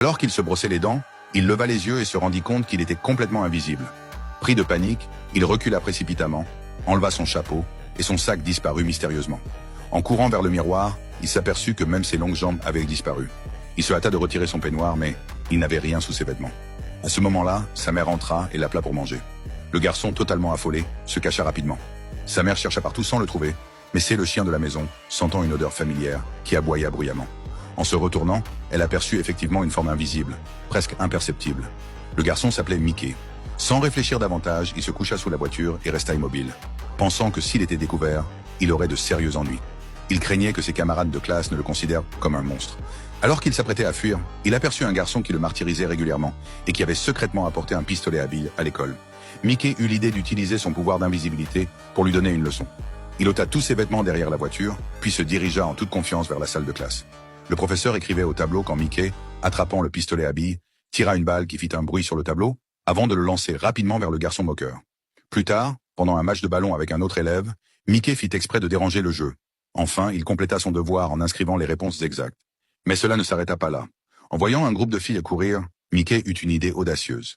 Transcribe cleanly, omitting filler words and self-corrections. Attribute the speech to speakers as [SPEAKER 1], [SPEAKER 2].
[SPEAKER 1] Alors qu'il se brossait les dents, il leva les yeux et se rendit compte qu'il était complètement invisible. Pris de panique, il recula précipitamment, enleva son chapeau, et son sac disparut mystérieusement. En courant vers le miroir, il s'aperçut que même ses longues jambes avaient disparu. Il se hâta de retirer son peignoir, mais il n'avait rien sous ses vêtements. À ce moment-là, sa mère entra et l'appela pour manger. Le garçon, totalement affolé, se cacha rapidement. Sa mère chercha partout sans le trouver, mais c'est le chien de la maison, sentant une odeur familière, qui aboya bruyamment. En se retournant, elle aperçut effectivement une forme invisible, presque imperceptible. Le garçon s'appelait Mickey. Sans réfléchir davantage, il se coucha sous la voiture et resta immobile, pensant que s'il était découvert, il aurait de sérieux ennuis. Il craignait que ses camarades de classe ne le considèrent comme un monstre. Alors qu'il s'apprêtait à fuir, il aperçut un garçon qui le martyrisait régulièrement et qui avait secrètement apporté un pistolet à billes à l'école. Mickey eut l'idée d'utiliser son pouvoir d'invisibilité pour lui donner une leçon. Il ôta tous ses vêtements derrière la voiture, puis se dirigea en toute confiance vers la salle de classe. Le professeur écrivait au tableau quand Mickey, attrapant le pistolet à billes, tira une balle qui fit un bruit sur le tableau, avant de le lancer rapidement vers le garçon moqueur. Plus tard, pendant un match de ballon avec un autre élève, Mickey fit exprès de déranger le jeu. Enfin, il compléta son devoir en inscrivant les réponses exactes. Mais cela ne s'arrêta pas là. En voyant un groupe de filles courir, Mickey eut une idée audacieuse.